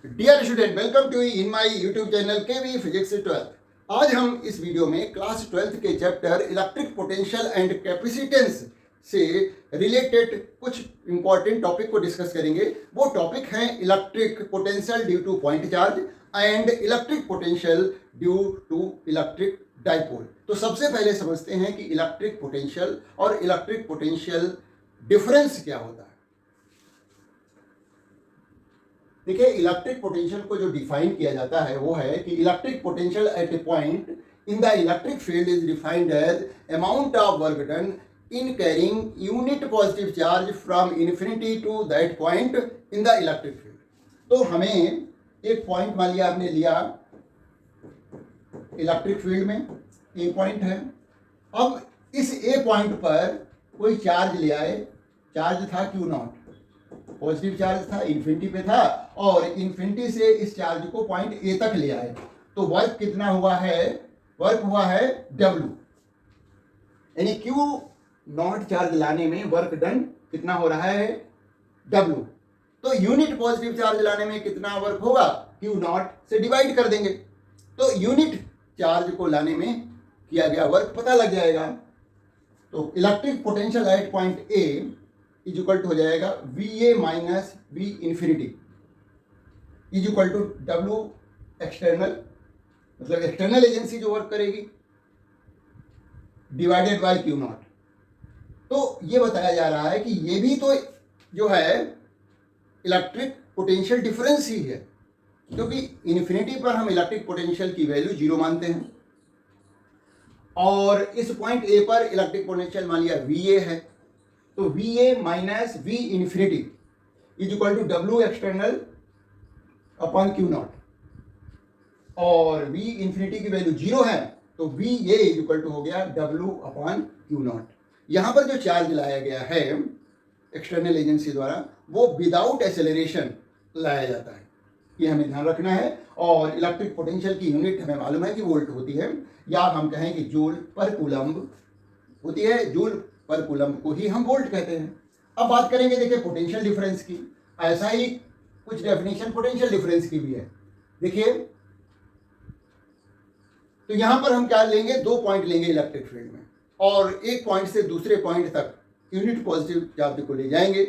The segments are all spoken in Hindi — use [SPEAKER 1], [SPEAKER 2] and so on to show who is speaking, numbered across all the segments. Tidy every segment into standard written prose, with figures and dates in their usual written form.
[SPEAKER 1] Dear student, welcome to in my YouTube channel KV physics 12। आज हम इस वीडियो में क्लास 12 के chapter electric potential and capacitance से रिलेटेड कुछ इंपॉर्टेंट टॉपिक को डिस्कस करेंगे। वो टॉपिक हैं electric potential due to point charge and electric potential due to electric dipole. तो सबसे पहले समझते हैं कि इलेक्ट्रिक पोटेंशियल और इलेक्ट्रिक पोटेंशियल डिफरेंस क्या होता है। देखिए, इलेक्ट्रिक पोटेंशियल को जो डिफाइन किया जाता है वो है कि electric potential at a point in the electric field is defined as amount of work done in carrying unit positive charge from infinity to that point in the electric field. तो हमें एक पॉइंट मान लिया, आपने लिया इलेक्ट्रिक फील्ड में ए पॉइंट है। अब इस ए पॉइंट पर कोई चार्ज ले आए, चार्ज था क्यू नॉट, पॉजिटिव चार्ज था, इन्फिनिटी पे था, और इन्फिनिटी से इस चार्ज को पॉइंट ए तक ले आए। तो वर्क कितना हुआ है? वर्क हुआ है W, यानी क्यू नॉट चार्ज लाने में वर्क डन कितना हो रहा है? W। तो यूनिट पॉजिटिव चार्ज लाने में कितना वर्क होगा? क्यू नॉट से डिवाइड कर देंगे, तो यूनिट चार्ज को लाने में किया गया वर्क पता लग जाएगा। तो electric potential at point A is equal to हो जाएगा VA minus V infinity is equal to W external, मतलब एक्सटर्नल एजेंसी जो वर्क करेगी, डिवाइडेड बाय क्यू नॉट। तो ये बताया जा रहा है कि ये भी तो जो है इलेक्ट्रिक पोटेंशियल डिफरेंस ही है, क्योंकि इन्फिनिटी पर हम इलेक्ट्रिक पोटेंशियल की वैल्यू 0 मानते हैं, और इस पॉइंट ए पर इलेक्ट्रिक पोटेंशियल मान लिया VA है। तो VA minus V infinity is equal to W external upon q not, और V इन्फिनिटी की वैल्यू 0 है, तो VA इज इक्वल टू हो गया W अपॉन क्यू नॉट। यहां पर जो चार्ज लाया गया है एक्सटर्नल एजेंसी द्वारा, वो विदाउट एक्सेलरेशन लाया जाता है, ये हमें ध्यान रखना है। और इलेक्ट्रिक पोटेंशियल की यूनिट हमें मालूम है कि वोल्ट होती है, या हम कहें कि जूल पर कूलम्ब होती है, जूल पर कूलम्ब को ही हम वोल्ट कहते हैं। अब बात करेंगे, देखिए, पोटेंशियल डिफरेंस की। ऐसा ही कुछ डेफिनेशन पोटेंशियल डिफरेंस की भी है। देखिए, तो यहां पर हम क्या लेंगे? 2 पॉइंट लेंगे इलेक्ट्रिक फील्ड में, और एक पॉइंट से दूसरे पॉइंट तक यूनिट पॉजिटिव चार्ज को ले जाएंगे।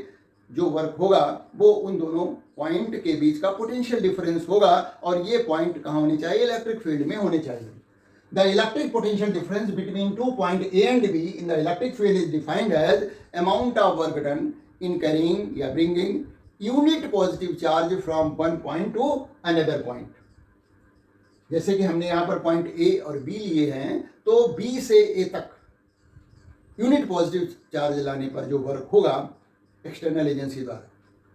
[SPEAKER 1] जो वर्क होगा वो उन दोनों पॉइंट के बीच का पोटेंशियल डिफरेंस होगा, और ये पॉइंट कहाँ होने चाहिए? इलेक्ट्रिक फील्ड में होने चाहिए। The electric potential difference between 2 point A and B in the electric field is defined as amount of work done in carrying या bringing unit positive charge from one point to another point। जैसे कि हमने यहाँ पर पॉइंट A और B लिए हैं, तो B से A तक यूनिट पॉजिटिव चार्ज लाने पर जो वर्क होगा एक्सटर्नल एजेंसी द्वारा,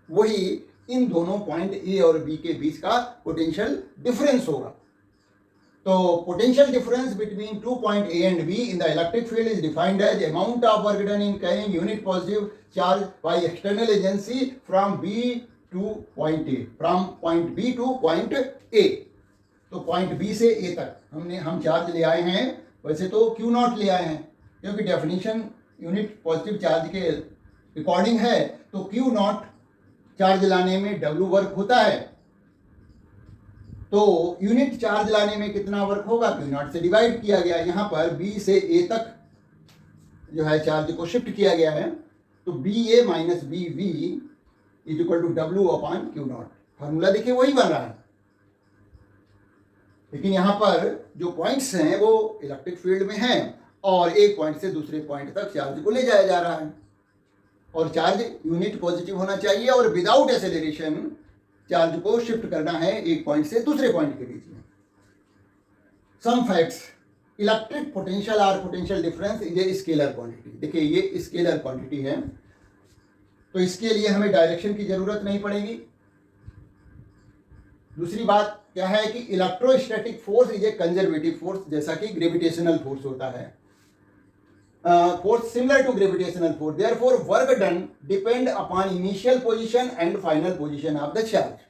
[SPEAKER 1] वही इन दोनों पॉइंट A और B के बीच का पोटेंशियल डिफरेंस होगा। तो potential difference between 2 point A and B in the electric field is defined as amount of work done in carrying unit positive charge by external agency from B to point A, from point B to point A। तो पॉइंट B से A तक हम चार्ज ले आए हैं, वैसे तो Q नॉट ले आए हैं, क्योंकि डेफिनेशन यूनिट पॉजिटिव चार्ज के अकॉर्डिंग है। तो Q नॉट चार्ज लाने में W वर्क होता है, तो यूनिट चार्ज लाने में कितना वर्क होगा? क्यू नॉट से डिवाइड किया गया। यहाँ पर B से A तक जो है चार्ज को शिफ्ट किया गया है, तो BA minus BV is equal to W upon q not. Formula देखिए वही बन रहा है, लेकिन यहाँ पर जो पॉइंट्स हैं वो इलेक्ट्रिक फील्ड में हैं, और एक पॉइंट से दूसरे पॉइंट तक चार्ज को ले जाया जा रहा है, और चार्ज यूनिट पॉजिटिव होना चाहिए, और विदाउट एक्सेलरेशन चार्ज को शिफ्ट करना है एक पॉइंट से दूसरे पॉइंट के बीच में। सम फैक्ट्स, इलेक्ट्रिक पोटेंशियल और potential difference is a scalar quantity. देखिए, ये स्केलर क्वांटिटी है, तो इसके लिए हमें डायरेक्शन की जरूरत नहीं पड़ेगी। दूसरी बात क्या है कि electrostatic force is a conservative force, जैसा कि ग्रेविटेशनल फोर्स होता है, force similar to gravitational force, therefore work done depend upon initial position and final position of the charge,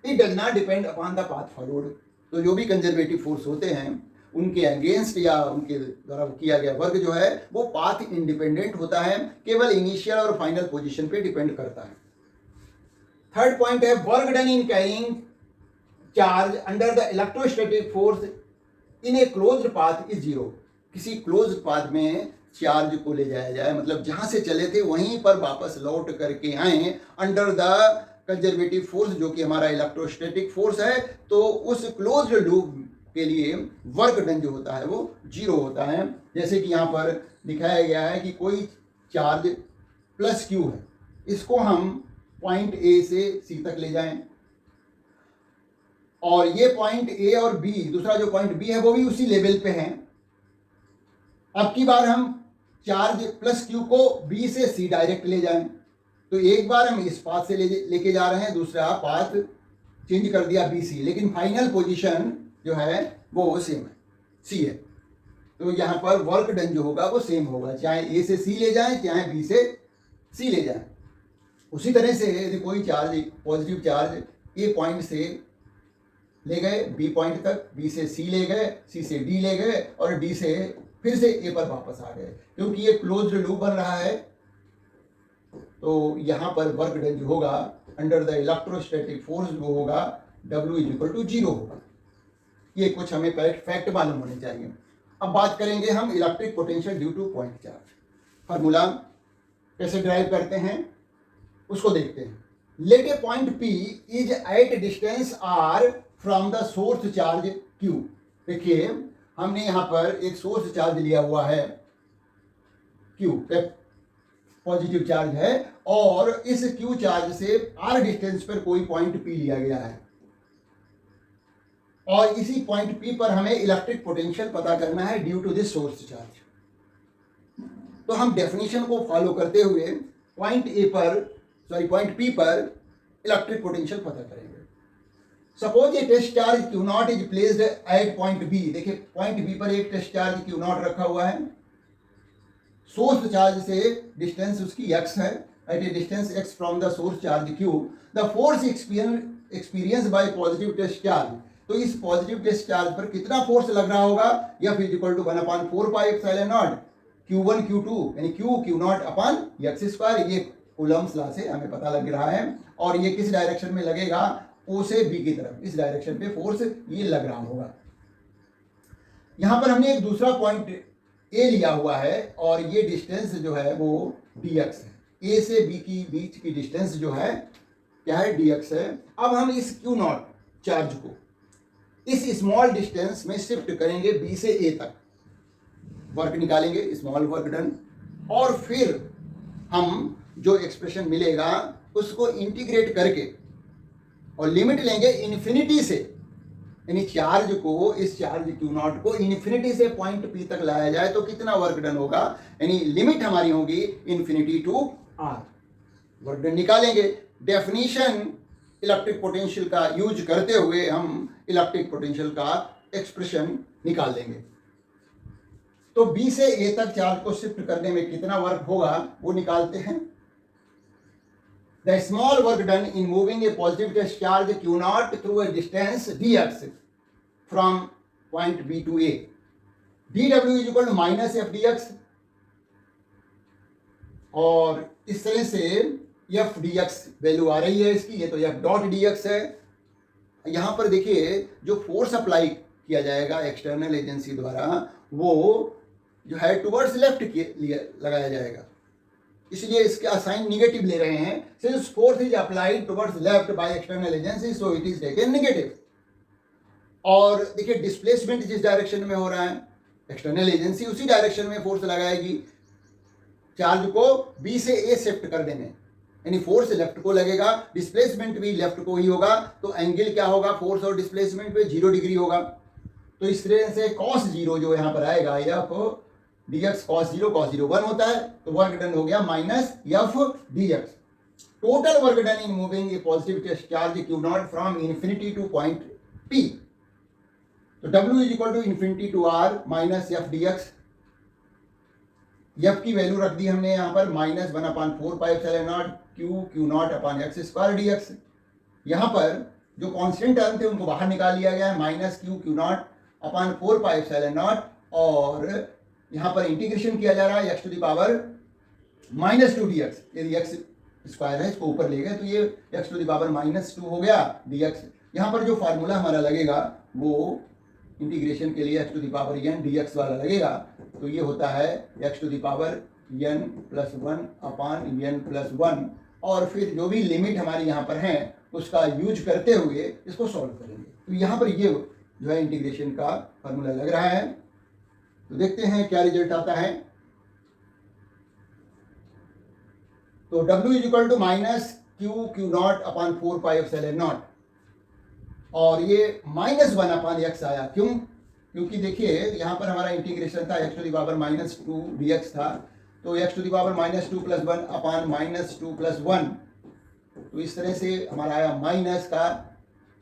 [SPEAKER 1] it does not depend upon the path followed। तो जो भी कंजर्वेटिव फोर्स होते हैं उनके अगेंस्ट या उनके द्वारा किया गया वर्क जो है वो पाथ इंडिपेंडेंट होता है, केवल इनिशियल और फाइनल पोजीशन पे डिपेंड करता है। थर्ड पॉइंट है work done in carrying charge under the electrostatic force in a closed path is zero. किसी क्लोज्ड पाथ में चार्ज को ले जाया जाए, मतलब जहां से चले थे वहीं पर वापस लौट करके आए अंडर द कंजर्वेटिव फोर्स जो कि हमारा इलेक्ट्रोस्टैटिक फोर्स है, तो उस क्लोज्ड लूप के लिए वर्क डन जो होता है वो जीरो होता है। जैसे कि यहाँ पर दिखाया गया है कि कोई चार्ज प्लस क्यू है, इसको हम पॉइंट ए से सी तक ले जाएं और ये पॉइंट ए और बी, दूसरा जो पॉइंट बी है वो भी उसी लेवल पे है। अब की बार हम चार्ज प्लस क्यू को बी से सी डायरेक्ट ले जाएं, तो एक बार हम इस पाथ से लेके जा रहे हैं, दूसरा पाथ चेंज कर दिया बी सी, लेकिन फाइनल पोजीशन जो है वो सेम है, सी है। तो यहाँ पर वर्क डन जो होगा वो सेम होगा, चाहे ए से सी ले जाएं चाहे बी से सी ले जाएं। उसी तरह से यदि कोई चार्ज पॉजिटिव चार्ज ए पॉइंट से ले गए बी पॉइंट तक, बी से सी ले गए, सी से डी ले गए और डी से फिर से ए पर वापस आ गए, क्योंकि ये क्लोज्ड लूप बन रहा है, तो यहाँ पर वर्क डन जो होगा अंडर द इलेक्ट्रोस्टैटिक फोर्स जो होगा W is equal to zero होगा। ये कुछ हमें फैक्ट मालूम होने चाहिए। अब बात करेंगे हम electric potential due to point charge. Formula कैसे ड्राइव करते हैं उसको देखते हैं। Let a point P is at distance R from the source charge Q। देखिए हमने यहाँ पर एक सोर्स चार्ज लिया हुआ है Q, पॉजिटिव चार्ज है, और इस Q चार्ज से R डिस्टेंस पर कोई पॉइंट P लिया गया है और इसी पॉइंट P पर हमें इलेक्ट्रिक पोटेंशियल पता करना है due to this source charge. तो हम डेफिनेशन को फॉलो करते हुए पॉइंट P पर इलेक्ट्रिक पोटेंशियल पता करेंगे। Suppose a test charge Q not is placed at point B। देखिए पॉइंट B पर एक टेस्ट चार्ज Q नॉट रखा हुआ है, सोर्स चार्ज से डिस्टेंस उसकी x है, at a distance x from the source charge Q the force experience by positive test charge. तो इस पॉजिटिव टेस्ट चार्ज पर कितना फोर्स लग रहा होगा, F is equal to 1/4 pi epsilon naught Q1 Q2 यानी Q naught upon x square. ये कूलम्स लॉ से हमें पता लग रहा है, और ये किस डायरेक्शन में लगेगा, O से B की तरफ, इस डायरेक्शन पे फोर्स ये लग रहा होगा। यहाँ पर हमने एक दूसरा पॉइंट A लिया हुआ है और ये डिस्टेंस जो है वो dx है, A से B की बीच की डिस्टेंस जो है क्या है, dx है। अब हम इस Q नॉट चार्ज को इस स्मॉल डिस्टेंस में शिफ्ट करेंगे B से A तक, वर्क निकालेंगे, स्मॉल वर्क डन, और फिर हम जो एक्सप्रेशन मिलेगा उसको इंटीग्रेट करके और लिमिट लेंगे इन्फिनिटी से, यानी चार्ज को, इस चार्ज Q नॉट को इन्फिनिटी से पॉइंट P तक लाया जाए तो कितना वर्क डन होगा, यानी लिमिट हमारी होगी infinity to R। Work done निकालेंगे। डेफिनेशन इलेक्ट्रिक पोटेंशियल का यूज करते हुए हम इलेक्ट्रिक पोटेंशियल का एक्सप्रेशन निकाल लेंगे। तो B से A तक चार्ज को शिफ्ट करने में कितना वर्क होगा वो निकालते हैं। The small work done in moving a positive test charge Q naught through a distance dx from point B to A, dW is equal to minus f dx, और इस तरह से f dx वैल्यू आ रही है इसकी, ये तो f डॉट dx है। यहाँ पर देखिए जो फोर्स अप्लाई किया जाएगा एक्सटर्नल एजेंसी द्वारा वो जो है टुवर्ड्स लेफ्ट लगाया जाएगा, इसलिए इसका साइन निगेटिव ले रहे हैं। Since force is applied towards left by external agency so it is taken negative. और देखिए डिस्प्लेसमेंट जिस डायरेक्शन में हो रहा है, एक्सटर्नल एजेंसी उसी डायरेक्शन में फोर्स लगाएगी चार्ज को B से A शिफ्ट करने में, यानी फोर्स लेफ्ट को लगेगा, डिस्प्लेसमेंट भी लेफ्ट को ही होगा, तो एंगल क्या होगा फोर्स और डिस्प्लेसमेंट पे 0 डिग्री होगा। तो इस तरह से cos 0 जो यहाँ पर आएगा, f dx cos 0 1 होता है, तो वर्क डन हो गया minus f dx। Total work done in moving a positive test charge Q naught from infinity to point P, तो W is equal to infinity to R minus f dx। f की वैल्यू रख दी हमने यहाँ पर minus 1/4 pi epsilon naught Q naught upon x square dx। यहाँ पर जो कांस्टेंट टर्म थे उनको बाहर निकाल लिया गया है, minus Q naught upon 4 pi epsilon naught, और यहाँ पर इंटीग्रेशन किया जा रहा है x to the power -2 dx। यदि x स्क्वायर है, इसको ऊपर ले गए तो ये x टू द पावर -2 हो गया dx। यहाँ पर जो फार्मूला हमारा लगेगा वो इंटीग्रेशन के लिए x to the power n dx वाला लगेगा। तो ये होता है x to the power n plus 1 upon n plus 1, और फिर जो भी लिमिट हमारी यहाँ पर है उसका यूज करते हुए इसको सॉल्व करेंगे। तो यहाँ पर ये जो है इंटीग्रेशन का फार्मूला लग रहा है। तो देखते हैं क्या रिजल्ट आता है। तो W is equal to minus Q naught upon 4 pi epsilon naught, और ये -1 अपान x आया। क्यों? क्योंकि देखिए यहाँ पर हमारा इंटीग्रेशन था x to the power -2 dx था, तो x to the power -2 plus 1 upon -2 plus 1, तो इस तरह से हमारा आया माइनस का।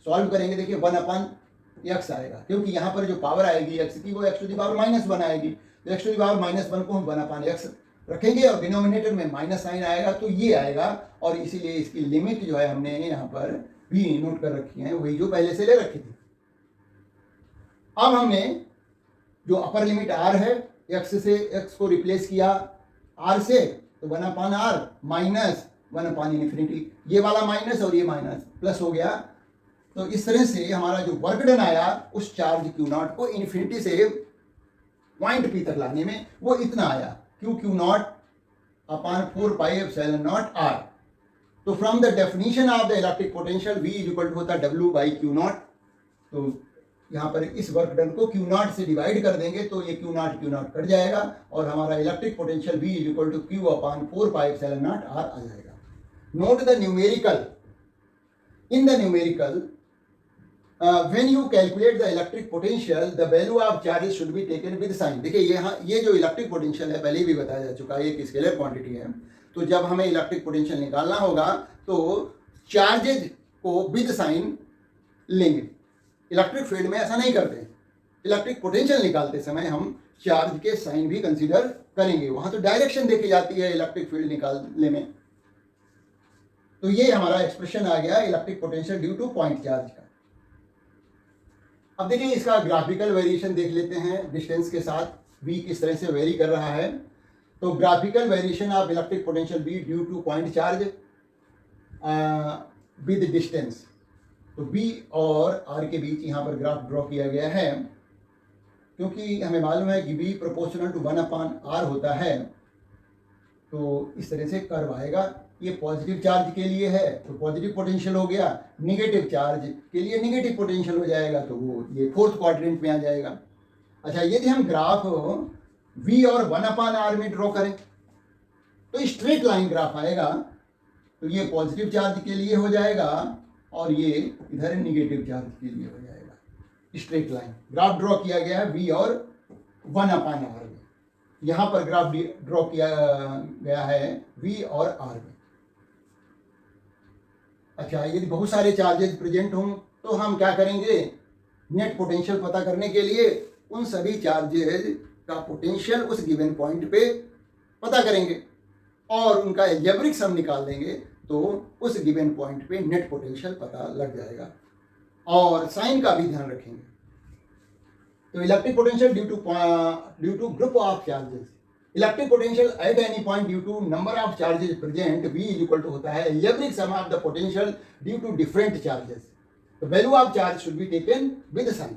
[SPEAKER 1] सॉल्व करेंगे देखिए 1 अपान x आएगा, क्योंकि यहाँ पर जो पावर आएगी x की वो x टू द पावर -1 आएगी। तो x टू द पावर -1 को हम 1 अपान x रखेंगे और डिनोमिनेटर में माइनस साइन आएगा तो ये आएगा, और इसीलिए इसकी लिमिट जो है हमने यहाँ पर भी नोट कर रखी है, वही जो पहले से ले रखी थी। अब हमने जो अपर लिमिट r है x से x को रिप्लेस किया r से, तो 1 अपान r माइनस 1 अपान इन्फिनिटी, ये वाला माइनस और ये माइनस प्लस हो गया। तो इस तरह से हमारा जो वर्क डन आया उस चार्ज क्यू नॉट को इन्फिनिटी से पॉइंट पी तक लाने में वो इतना आया, Q naught upon 4 pi epsilon naught r। तो from the definition of the electric potential V is equal to होता है W बाई क्यू नॉट। तो यहाँ पर इस वर्क डन को क्यू नॉट से डिवाइड कर देंगे तो ये क्यू नॉट कट जाएगा, और हमारा electric potential V is equal to Q upon 4 pi epsilon naught r आ जाएगा। Note the numerical. In the numerical when you calculate the electric potential the value of charges should be taken with sign। देखिए यहाँ ये जो इलेक्ट्रिक पोटेंशियल है पहले भी बताया जा चुका है, एक स्केलर क्वांटिटी है। तो जब हमें इलेक्ट्रिक पोटेंशियल निकालना होगा तो चार्जेज को विद साइन लेंगे। इलेक्ट्रिक फील्ड में ऐसा नहीं करते, इलेक्ट्रिक पोटेंशियल निकालते समय हम चार्ज के साइन भी कंसीडर करेंगे। वहाँ तो डायरेक्शन देखी जाती है इलेक्ट्रिक फील्ड निकालने में। तो ये हमारा एक्सप्रेशन आ गया electric potential due to point charge का। अब देखिए इसका ग्राफिकल वेरिएशन देख लेते हैं, डिस्टेंस के साथ v किस तरह से वेरी कर रहा है। तो graphical variation of electric potential v due to point charge with distance. तो v और r के बीच यहाँ पर ग्राफ ड्रॉ किया गया है, क्योंकि हमें मालूम है कि v proportional to 1 upon r होता है। तो इस तरह से कर्व आएगा। ये पॉजिटिव चार्ज के लिए है तो पॉजिटिव पोटेंशियल हो गया, नेगेटिव चार्ज के लिए नेगेटिव पोटेंशियल हो जाएगा, तो वो ये फोर्थ क्वाड्रेंट में आ जाएगा। अच्छा, यदि हम ग्राफ v और 1 अपान r में ड्रॉ करें तो स्ट्रेट लाइन ग्राफ आएगा। तो ये पॉजिटिव चार्ज के लिए हो जाएगा और ये इधर नेगेटिव चार्ज के लिए हो जाएगा। स्ट्रेट लाइन ग्राफ ड्रॉ किया गया है v और 1 अपान r में। यहाँ पर ग्राफ ड्रॉ किया गया है v और r में। अच्छा, यदि बहुत सारे चार्जेस प्रेजेंट हों तो हम क्या करेंगे, नेट पोटेंशियल पता करने के लिए उन सभी चार्जेस का पोटेंशियल उस गिवन पॉइंट पे पता करेंगे और उनका एल्जेब्रिक सम निकाल देंगे, तो उस गिवन पॉइंट पे नेट पोटेंशियल पता लग जाएगा। और साइन का भी ध्यान रखेंगे। तो electric potential due to group of charges, electric potential at any point due to number of charges present v is equal to होता है algebraic sum of the potential due to different charges. तो value of charge should be taken with sign.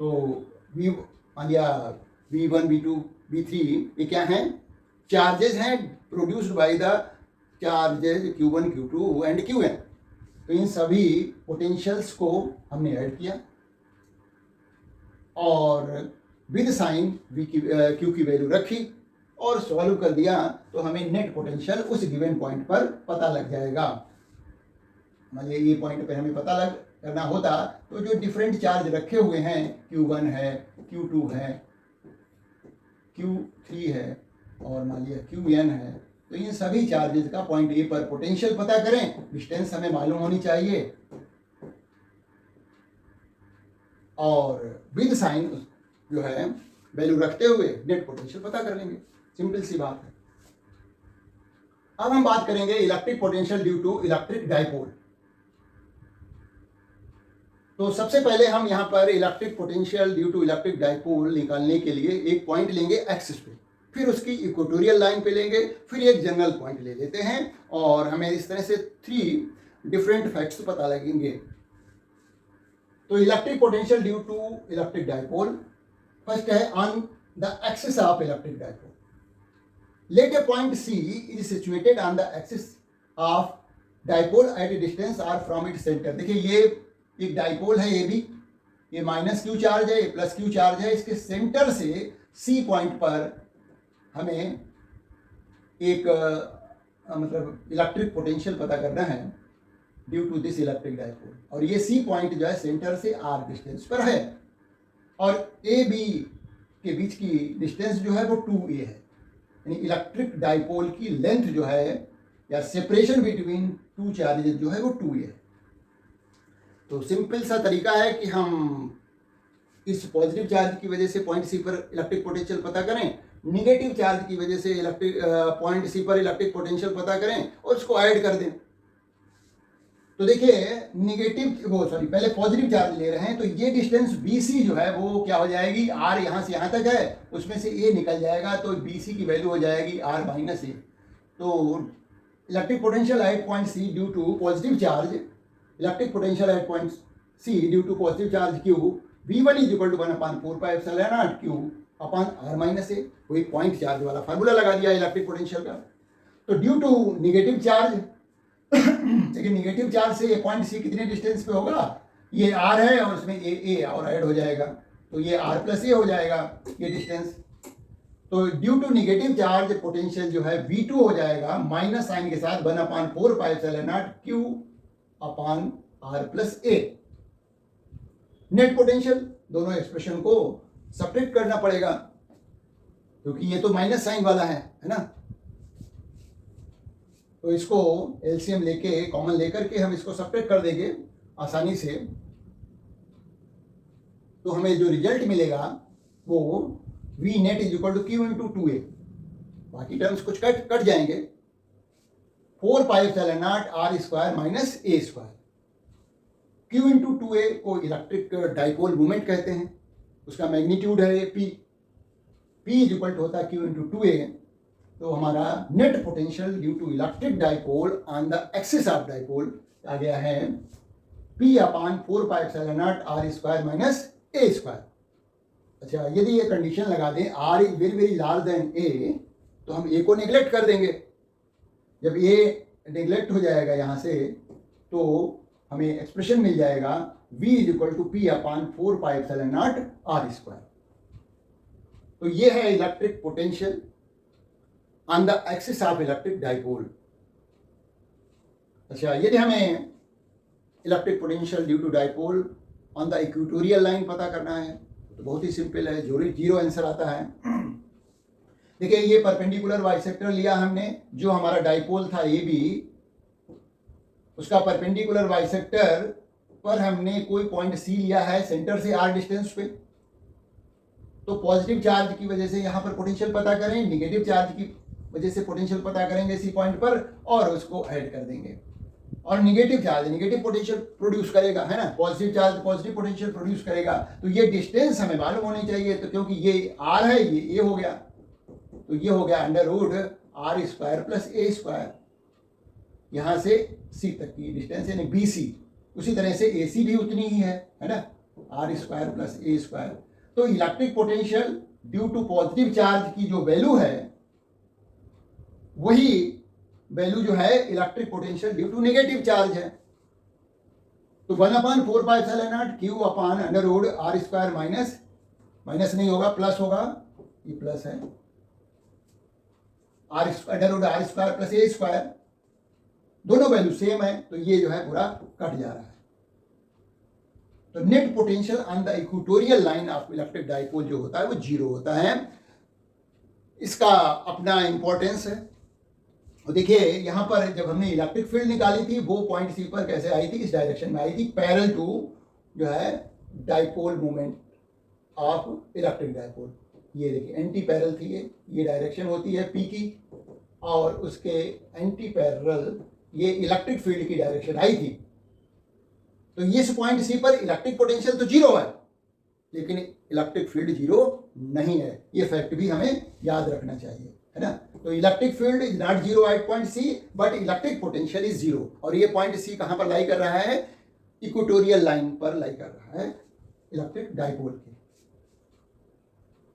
[SPEAKER 1] तो v मान लिया v1 v2 v3 ये क्या हैं, चार्जेस हैं produced by the charges q1 q2 and qn। तो इन सभी पोटेंशियल्स को हमने ऐड किया और विद साइन q की वैल्यू रखी और सॉल्व कर दिया, तो हमें नेट पोटेंशियल उस गिवन पॉइंट पर पता लग जाएगा। मान लीजिए ये पॉइंट पे हमें पता लग करना होता तो जो डिफरेंट चार्ज रखे हुए हैं q1 है, q2 है, q3 है और मान लिया qn है, तो इन सभी चार्जेस का पॉइंट ए पर पोटेंशियल पता करें। डिस्टेंस हमें मालूम होनी चाहिए और विद साइन जो है वैल्यू रखते हुए नेट पोटेंशियल पता कर लेंगे। सिंपल सी बात है। अब हम बात करेंगे electric potential due to electric dipole. तो सबसे पहले हम यहां पर electric potential due to electric dipole निकालने के लिए एक पॉइंट लेंगे एक्सिस पे। फिर उसकी इक्वेटोरियल लाइन पे लेंगे, फिर एक जनरल पॉइंट ले लेते हैं और हमें इस तरह से 3 डिफरेंट फैक्ट्स पता लगेंगे। तो electric potential due to electric dipole, first है on the axis of electric dipole, let a point C is situated on the axis of dipole at a distance R from its centre. देखिए ये एक डाइपोल है, ये भी, ये माइनस क्यू चार्ज है, ये प्लस क्यू चार्ज है, इसके सेंटर से सी पॉइंट पर हमें एक मतलब इलेक्ट्रिक पोटेंशियल पता करना है due to this electric dipole, और ये सी पॉइंट जो है सेंटर से आर डिस्टेंस पर है, और ए बी के बीच की डिस्टेंस जो है वो 2a है, यानी इलेक्ट्रिक डाइपोल की लेंथ जो है या सेपरेशन बिटवीन 2 चार्जेस जो है वो 2a है। तो सिंपल सा तरीका है कि हम इस पॉजिटिव चार्ज की वजह से पॉइंट सी पर इलेक्ट्रिक पोटेंशियल पता करें, निगेटिव चार्ज की वजह से इलेक्ट्रिक पॉइंट सी पर इलेक्ट्रिक पोटेंशियल पता करें और उसको ऐड कर दें। तो देखिए पहले पॉजिटिव चार्ज ले रहे हैं, तो ये डिस्टेंस BC जो है वो क्या हो जाएगी, R यहाँ से यहाँ तक है, उसमें से A निकल जाएगा, तो BC की वैल्यू हो जाएगी R माइनस A। तो electric potential at point C due to positive charge, electric potential at point C due to positive charge Q, V1 is equal to 1/4πε0 Q upon R minus A। वही पॉइंट चार्ज वाला फार्मूला लगा दिया इलेक्ट्रिक पोटेंशियल का। तो ड्यू टू निगेटिव चार्ज, लेकिन निगेटिव चार्ज से ये पॉइंट सी कितने डिस्टेंस पे होगा, ये R है और उसमें ए और ऐड हो जाएगा, तो ये R प्लस ए हो जाएगा ये डिस्टेंस। तो due to negative charge potential जो है V2 हो जाएगा माइनस साइन के साथ 1/4πε0 Q अपॉन R प्लस ए। नेट पोटेंशियल, दोनों एक्सप्रेशन को सब्ट्रैक्ट करना पड़ेगा क्योंकि ये तो माइनस साइन वाला है ना, तो इसको एलसीएम लेके कॉमन लेकर के हम इसको सब्ट्रैक्ट कर देंगे आसानी से। तो हमें जो रिजल्ट मिलेगा वो V net is equal to Q into 2a, बाकी टर्म्स कुछ कट जाएंगे, 4πε0 R square minus a square. Q into 2a को इलेक्ट्रिक डाइपोल मोमेंट कहते हैं, उसका मैग्नीट्यूड है P इज इक्वल टू होता है Q इंटू 2a। तो हमारा net potential due to electric dipole on the axis of dipole आ गया है P upon 4πε0 R square minus a square. अच्छा, यदि ये कंडीशन लगा दें R is very very large than a, तो हम a को नेग्लेक्ट कर देंगे। जब a नेग्लेक्ट हो जाएगा यहाँ से, तो हमें एक्सप्रेशन मिल जाएगा V is equal to P upon 4πε0 R square. तो ये है electric potential on the axis of electric dipole. अच्छा, यदि हमें electric potential due to dipole on the equatorial line पता करना है तो बहुत ही सिंपल है, जीरो आंसर आता है। देखिए ये परपेंडिकुलर बाइसेक्टर लिया हमने, जो हमारा डाइपोल था AB, उसका परपेंडिकुलर बाइसेक्टर पर हमने कोई पॉइंट C लिया है सेंटर से R डिस्टेंस पे। तो पॉजिटिव चार्ज की वजह से यहाँ पर पोटेंशियल पता करें, निगेटिव चार्ज की वजह से पोटेंशियल पता करेंगे सी पॉइंट पर और उसको ऐड कर देंगे। और negative charge negative potential produce करेगा, है ना, positive charge positive potential produce करेगा। तो ये डिस्टेंस हमें मालूम होनी चाहिए, तो क्योंकि ये R है, ये हो गया, तो ये हो गया √R square plus a square, यहाँ से C तक की डिस्टेंस यानी BC। उसी तरह से AC भी उतनी ही है ना, R square plus a square. तो electric potential due to positive charge की जो वैल्यू है वही वैल्यू जो है electric potential due to negative charge है। तो 1/4πε0 Q upon √R square minus नहीं होगा, प्लस होगा, ये प्लस है, R square plus a square, दोनों वैल्यू सेम है, तो ये जो है पूरा कट जा रहा है। तो net potential on the equatorial line of electric dipole जो होता है वो 0 होता है। इसका अपना इंपॉर्टेंस है। और देखिए यहाँ पर जब हमने इलेक्ट्रिक फील्ड निकाली थी वो पॉइंट C पर कैसे आई थी, इस डायरेक्शन में आई थी, पैरेलल टू जो है dipole movement of electric dipole. ये देखिए एंटी पैरेलल थी, ये डायरेक्शन होती है P की, और उसके एंटी पैरेलल ये इलेक्ट्रिक फील्ड की डायरेक्शन आई थी। तो इस पॉइंट C पर इलेक्ट्रिक पोटेंशियल तो 0 है, लेकिन इलेक्ट्रिक फील्ड 0 नहीं है। ये फैक्ट भी हमें याद रखना चाहिए, है ना। तो electric field is not zero at point C, but electric potential is zero. और ये पॉइंट सी कहाँ पर लाई कर रहा है? इक्वेटोरियल लाइन पर लाई कर रहा है इलेक्ट्रिक डाइपोल के।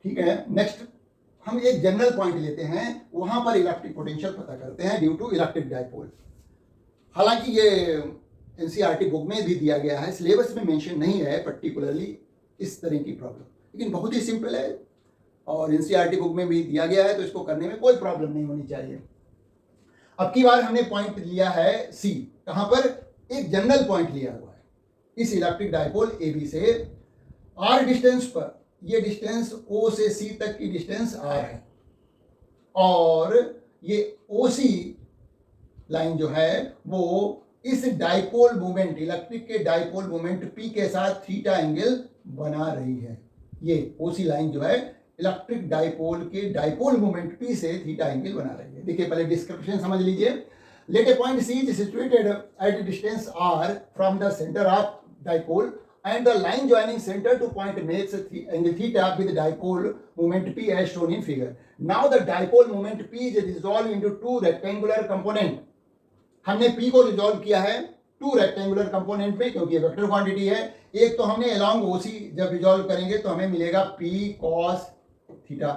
[SPEAKER 1] ठीक है, नेक्स्ट हम एक जनरल पॉइंट लेते हैं, वहां पर इलेक्ट्रिक पोटेंशियल पता करते हैं ड्यू टू इलेक्ट्रिक डाइपोल। हालांकि ये एनसीईआरटी बुक में भी दिया गया है, सिलेबस में मेंशन नहीं है पर्टिकुलरली इस तरह की प्रॉब्लम, लेकिन बहुत ही सिंपल है और एनसीईआरटी बुक में भी दिया गया है, तो इसको करने में कोई प्रॉब्लम नहीं होनी चाहिए। अब की बार हमने पॉइंट लिया है सी, कहां पर? एक जनरल पॉइंट लिया हुआ है इस इलेक्ट्रिक डाइपोल ए बी से आर डिस्टेंस पर। ये डिस्टेंस ओ से सी तक की डिस्टेंस आर है, और ये ओ सी लाइन जो है वो इस डाइपोल मोमेंट, इलेक्ट्रिक के डाइपोल मोमेंट पी के साथ थीटा एंगल बना रही है। ये ओसी लाइन जो है इलेक्ट्रिक डाइपोल के डाइपोल मोमेंट पी से थीटा एंगल बना रही है। देखिए पहले डिस्क्रिप्शन समझ लीजिए। Let a point C is situated at distance R from the centre of dipole and the line joining center to point makes angle theta with dipole moment P as shown in figure. Now the dipole moment P is resolved into two rectangular component. हमने P को रिजॉल्व किया है टू रेक्टेंगुलर कंपोनेंट में, क्योंकि वेक्टर क्वांटिटी है। एक तो हमने अलोंग OC जब रिजॉल्व करेंगे तो हमें मिलेगा P cos theta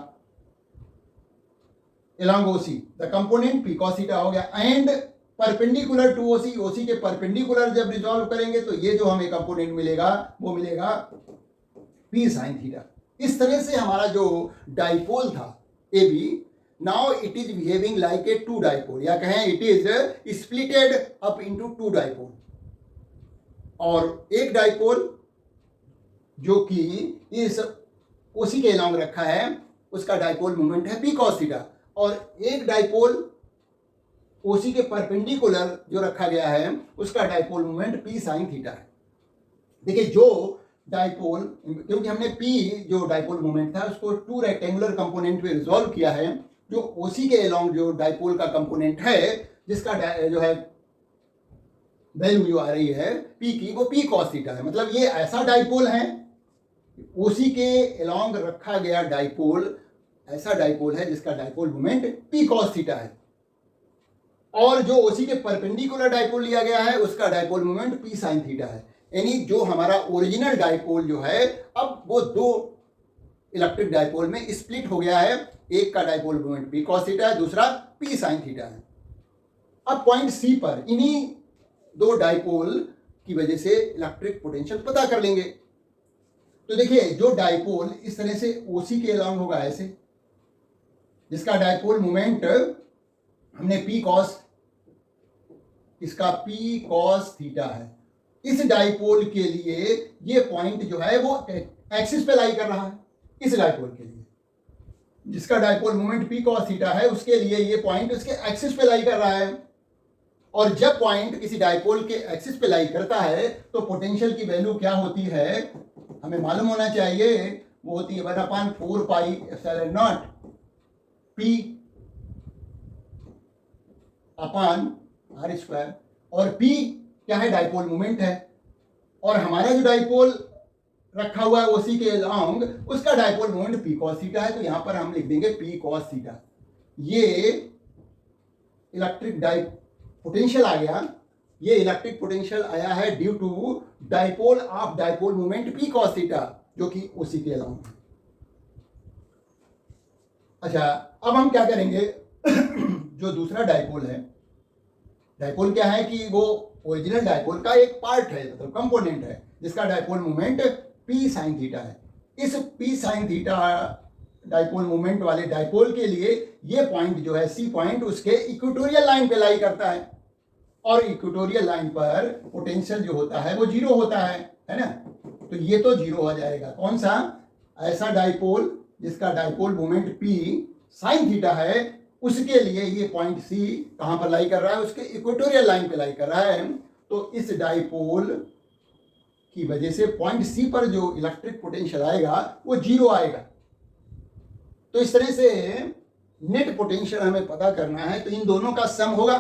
[SPEAKER 1] along OC, the component P cos theta हो गया। एंड परपेंडिकुलर टू ओसी, ओसी के परपेंडिकुलर जब रिजॉल्व करेंगे तो ये जो हमें कंपोनेंट मिलेगा वो मिलेगा पी साइन थीटा। इस तरह से हमारा जो डाइपोल था A B, now it is behaving like a two dipole, या कहें it is splitted up into two dipole. और एक डाइपोल जो कि इस ओसी के अलोंग रखा है उसका डाइपोल मोमेंट है पी कॉस थीटा, और एक डाइपोल ओसी के परपेंडिकुलर जो रखा गया है उसका dipole moment P sine theta है। देखिए जो डाइपोल, क्योंकि हमने पी जो डाइपोल मोमेंट था उसको टू रेक्टेंगुलर कंपोनेंट में रिजॉल्व किया है, जो ओसी के अलोंग जो डाइपोल का कंपोनेंट है जिसका जो है वैल्यू जो आ रही है पी की, वो पी कॉस थीटा है। मतलब ये ऐसा डाइपोल है, ओसी के अलोंग रखा गया डाइपोल ऐसा डाइपोल है जिसका dipole moment P cos theta है, और जो ओसी के परपेंडिकुलर डाइपोल लिया गया है उसका dipole moment P sine theta है। यानी जो हमारा ओरिजिनल डाइपोल जो है अब वो दो इलेक्ट्रिक डाइपोल में स्प्लिट हो गया है, एक का dipole moment P cos theta है, दूसरा पी साइन थीटा है। अब पॉइंट सी पर इन्हीं दो डाइपोल की वजह से इलेक्ट्रिक पोटेंशियल पता कर लेंगे। तो देखिए जो डाइपोल इस तरह से ओसी के अलोंग होगा ऐसे, जिसका डाइपोल मोमेंट हमने पी कॉस, इसका पी कॉस थीटा है, इस डाइपोल के लिए ये पॉइंट जो है वो एक्सिस पे लाई कर रहा है। इस डाइपोल के लिए जिसका dipole moment P cos theta है उसके लिए ये पॉइंट उसके एक्सिस पे लाई कर रहा है, और जब पॉइंट किसी डाइपोल के एक्सिस पे लाई करता है तो पोटेंशियल की वैल्यू क्या होती है हमें मालूम होना चाहिए। वो होती है 1/4 pi epsilon naught P upon R square, और P क्या है? डाइपोल मोमेंट है, और हमारा जो डाइपोल रखा हुआ है ओसी के अलोंग उसका dipole moment P cos theta है। तो यहां पर हम लिख देंगे P cos थीटा। ये इलेक्ट्रिक पोटेंशियल आ गया, ये इलेक्ट्रिक पोटेंशियल आया है due to dipole of dipole moment P cos theta जो कि ओसी के अलोंग है। अच्छा, अब हम क्या करेंगे जो दूसरा डाइपोल है, डाइपोल क्या है कि वो ओरिजिनल डाइपोल का एक पार्ट है, मतलब कंपोनेंट है, जिसका dipole moment P sine theta है। इस P sine theta dipole moment वाले डाइपोल के लिए ये पॉइंट जो है सी पॉइंट उसके इक्वेटोरियल लाइन पे लाई करता है, और इक्वेटोरियल लाइन पर पोटेंशियल जो होता है वो जीरो होता है ना। तो ये तो जीरो हो जाएगा। कौन सा? ऐसा डाइपोल जिसका dipole moment P sine theta है, उसके लिए ये पॉइंट सी कहां पर लाई कर रहा है? उसके इक्वेटोरियल लाइन पे लाई कर रहा है। तो इस डाइपोल की वजह से पॉइंट सी पर जो इलेक्ट्रिक पोटेंशियल आएगा वो जीरो आएगा। तो इस तरह से नेट पोटेंशियल हमें पता करना है तो इन दोनों का सम होगा,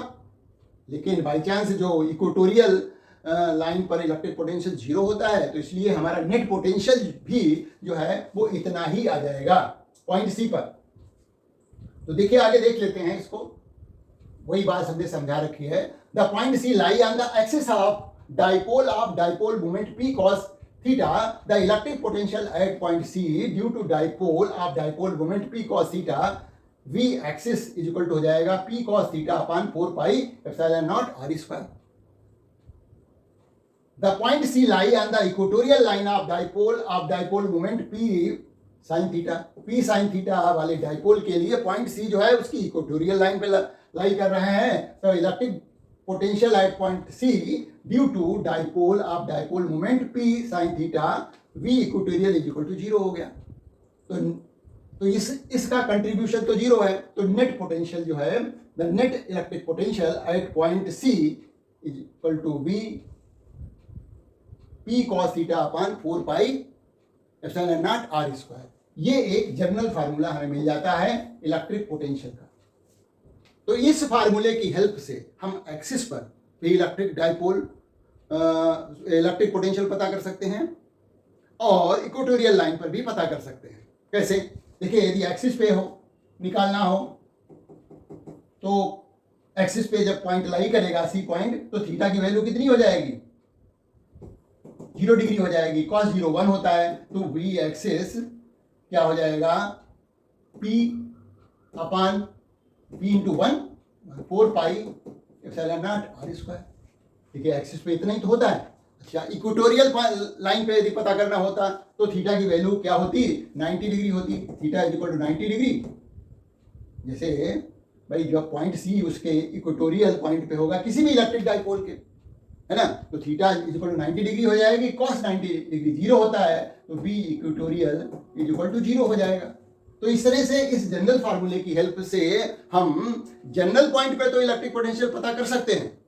[SPEAKER 1] लेकिन बाई चांस जो इक्वेटोरियल लाइन पर इलेक्ट्रिक पोटेंशियल 0 होता है, तो इसलिए हमारा नेट पोटेंशियल भी जो है वो इतना ही आ जाएगा पॉइंट सी पर। तो देखिए आगे देख लेते हैं इसको, वही बात हमने समझा रखी है। The point C lie on the axis of dipole moment P cos theta, the electric potential at point C due to dipole moment P cos theta V axis is equal to हो जाएगा P cos theta upon 4 pi epsilon naught r square. The point C lie on the equatorial line of dipole moment P sin theta. P sin theta वाले डाइपोल के लिए पॉइंट C जो है उसकी इक्वेटोरियल लाइन पे लाई कर रहे हैं, तो electric potential at point C due to dipole moment P sin theta V equatorial is equal to 0 हो गया। तो इसका कंट्रीब्यूशन तो 0 है, तो नेट पोटेंशियल जो है, the net electric potential at point C is equal to V P cos theta upon 4 pi epsilon naught r square. ये एक जनरल फार्मूला हमें मिल जाता है इलेक्ट्रिक पोटेंशियल का। तो इस फार्मूले की हेल्प से हम एक्सिस पर इलेक्ट्रिक पोटेंशियल पता कर सकते हैं और इक्वेटोरियल लाइन पर भी पता कर सकते हैं। कैसे? देखिए, यदि एक्सिस पे हो निकालना हो तो एक्सिस पे जब पॉइंट लाई करेगा सी पॉइंट, तो थीटा की वैल्यू कितनी हो जाएगी? 0 डिग्री हो जाएगी। cos 0 1 होता है, तो v एक्सिस क्या हो जाएगा? p अपान p into 1 4 pi epsilon naught r square. ठीक है, एक्सिस पे इतना ही तो होता है। अच्छा, इक्वेटोरियल लाइन पे यदि पता करना होता तो थीटा की वैल्यू क्या होती? 90 डिग्री होती। Theta is equal to 90 degree. जैसे भाई जब पॉइंट सी उसके इक्वेटोरियल पॉइंट पे होगा किसी भी इलेक्ट्रिक डाइपोल के, है ना, तो theta is equal to 90 degree हो जाएगी। cos 90 डिग्री 0 होता है, तो v equatorial is equal to 0 हो जाएगा। तो इस तरह से इस जनरल फार्मूले की हेल्प से हम जनरल पॉइंट पे तो इलेक्ट्रिक पोटेंशियल पता कर सकते हैं,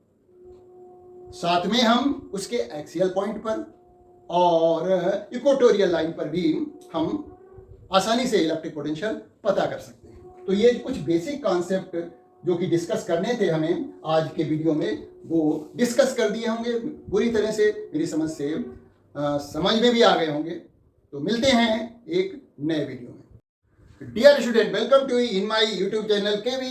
[SPEAKER 1] साथ में हम उसके एक्सियल पॉइंट पर और इक्वेटोरियल लाइन पर भी हम आसानी से इलेक्ट्रिक पोटेंशियल पता कर सकते हैं। तो ये कुछ बेसिक कॉन्सेप्ट जो कि डिस्कस करने थे हमें आज के वीडियो में, वो डिस्कस कर दिए होंगे पूरी तरह से, मेरी समझ से समझ में भी आ गए होंगे। तो मिलते हैं एक नए वीडियो में। Dear student, welcome to in my YouTube channel KV